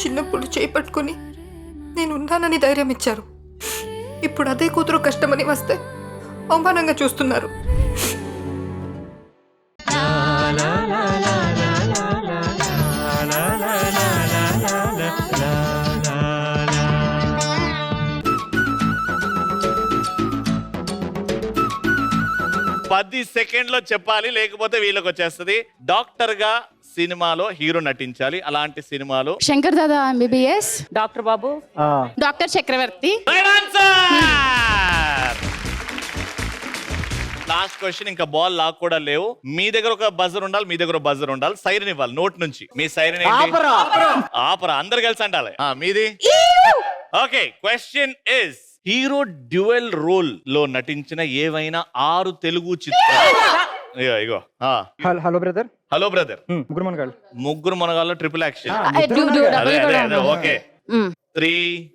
చిన్నప్పుడు చేయి పట్టుకుని నేను ఉన్నానని ధైర్యం ఇచ్చారు. ఇప్పుడు అదే కూతురు కష్టమని వస్తే అవమానంగా చూస్తున్నారు. పది సెకండ్లో చెప్పాలి, లేకపోతే వీళ్ళకి వచ్చేస్తుంది. డాక్టర్ గా సినిమాలో హీరో నటించాలి. అలాంటి సినిమాలో Shankar Dada MBBS, doctor Babu, doctor Chakravarthy. Last question. ఇంకా బాల్ లాక్ కూడా లేవు. మీ దగ్గర ఒక బజర్ ఉండాలి, మీ దగ్గర బజర్ ఉండాలి. సైరన్ ఇవ్వాలి నోట్ నుంచి. మీ సైరన్ ఏంటి? ఆపరా. అందరు కలిసి అంటాలి. మీది. Okay, question is hero dual role లో నటించిన ఏవైనా 6 తెలుగు చిత్రాలు. ఇగో హలో బ్రదర్. Hello brother. ముగ్గురు మనగాళ్ళు triple action. Okay, 3,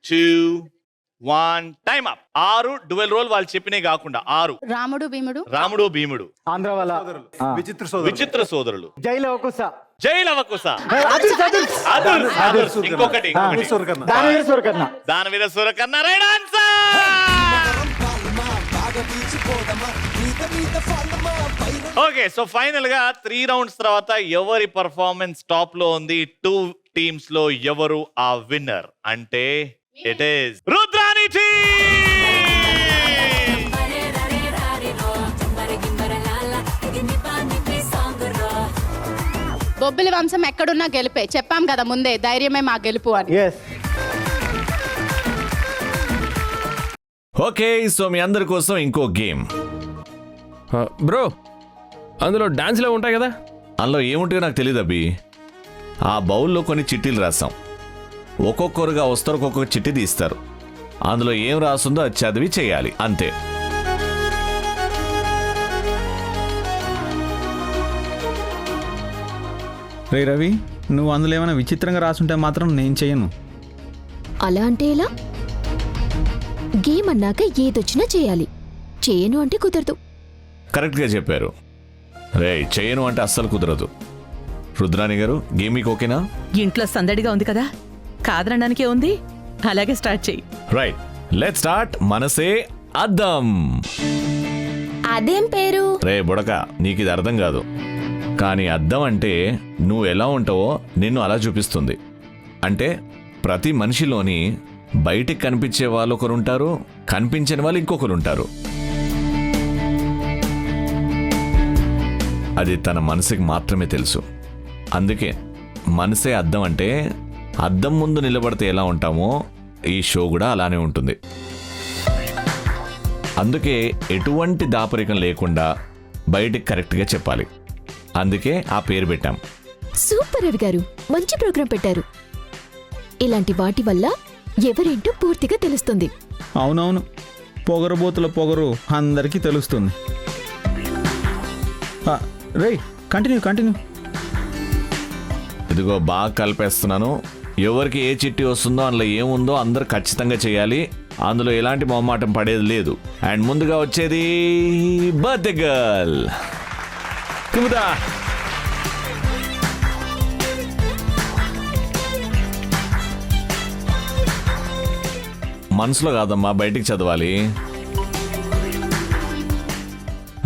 2, 1 time up. 6 dual role వాళ్ళు చెప్పినే కాకుండా 6. రాముడు భీముడు, రాముడు భీముడు, ఆంధ్ర వాళ్ళ విచిత్ర సోదరులు, జైలవకుశ, ఇంకొకటి Danaveera Surakarna. Right answer. Okay, so final గా 3 రౌండ్స్ తర్వాత ఎవరి పర్ఫార్మెన్స్ టాప్ లో ఉంది? 2 టీమ్స్ లో ఎవరు ఆ విన్నర్ అంటే it is Rudrani team. Bobbili వంశం ఎక్కడున్నా గెలిపే. చెప్పాం కదా ముందే, ధైర్యమే మా గెలుపు అని. ఓకే, సో మీ అందరి కోసం ఇంకో గేమ్. బ్రో, అందులో డాన్స్లో ఉంటాయి కదా? అందులో ఏముంటాయో నాకు తెలియదు అబ్బి. ఆ బౌల్లో కొన్ని చిట్టీలు రాసాం. ఒక్కొక్కరుగా వస్తారు, ఒక్కొక్క చిట్టి తీస్తారు. అందులో ఏం రాస్తుందో అది చదివి చేయాలి, అంతే. రే రవి, నువ్వు అందులో ఏమైనా విచిత్రంగా రాసుంటే మాత్రం నేను చెయ్యను. అలా అంటే ఎలా? గేమ్ అన్నాక ఏదొచ్చినా చేయాలి. చేయను అంటే కుదరదు. కరెక్ట్గా చెప్పారు. రే, చేయను అంటే అస్సలు కుదరదు. రుద్రాణి గారు, గేమ్ మీకు ఓకేనా? ఇంట్లో సందడిగా ఉంది కదా, కాదనడానికే ఉంది. అలాగే స్టార్ట్ చెయ్యి. Right, let's start. మనసే అద్దం. అదేం పేరు? రే బుడక, నీకు ఇది అర్థం కాదు. కానీ అద్దం అంటే నువ్వు ఎలా ఉంటావో నిన్ను అలా చూపిస్తుంది. అంటే ప్రతి మనిషిలోని బయటికి కనిపించే వాళ్ళు ఒకరుంటారు, కనిపించని వాళ్ళు ఇంకొకరుంటారు. అది తన మనసుకి మాత్రమే తెలుసు. అందుకే మనసే అద్దం అంటే అద్దం ముందు నిలబడితే ఎలా ఉంటామో ఈ షో కూడా అలానే ఉంటుంది. అందుకే ఎటువంటి దాపరికం లేకుండా బయటికి కరెక్ట్గా చెప్పాలి. అందుకే ఆ పేరు పెట్టాం. సూపర్ రవి గారు, మంచి ప్రోగ్రాం పెట్టారు. ఇలాంటి వాటి వల్ల ఎవరేంటో పూర్తిగా తెలుస్తుంది. అవునవును, పొగరబోతుల పొగరు అందరికీ తెలుస్తుంది. రే, కంటిన్యూ. ఇదిగో బాగా కలిపేస్తున్నాను. ఎవరికి ఏ చిట్టి వస్తుందో అందులో ఏముందో అందరు ఖచ్చితంగా చేయాలి. అందులో ఎలాంటి మొహమాటం పడేది లేదు. అండ్ ముందుగా వచ్చేది బర్త్డే గర్ల్ కుముదా. మనసులో కాదమ్మా, బయటికి చదవాలి.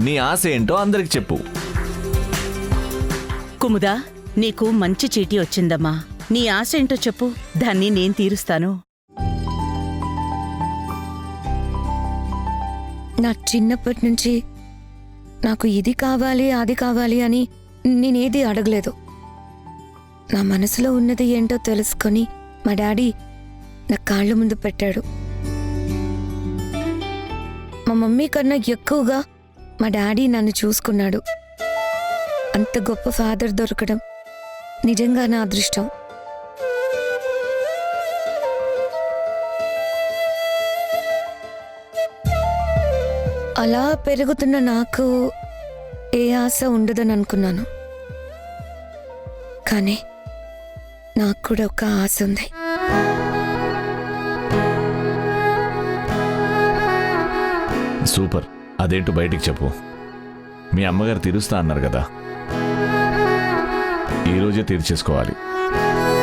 నీ ఆశ ఏంటో అందరికి చెప్పు. కుముదా, నీకు మంచి చీటీ వచ్చిందమ్మా. నీ ఆశ ఏంటో చెప్పు, దాన్ని నేను తీరుస్తాను. నా చిన్నప్పటి నుంచి నాకు ఇది కావాలి అది కావాలి అని నేనేది అడగలేదు. నా మనసులో ఉన్నది ఏంటో తెలుసుకొని మా డాడీ నా కాళ్ళ ముందు పెట్టాడు. మా మమ్మీ కన్నా ఎక్కువగా మా డాడీ నన్ను చూసుకున్నాడు. అంత గొప్ప ఫాదర్ దొరకడం నిజంగా నా అదృష్టం. అలా పెరుగుతున్న నాకు ఏ ఆశ ఉండదని అనుకున్నాను. కానీ నాకు కూడా ఒక ఆశ ఉంది. సూపర్. అదేంటో బయటికి చెప్పు. మీ అమ్మగారు తీరుస్తా అన్నారు కదా, ఈరోజే తీర్చేసుకోవాలి.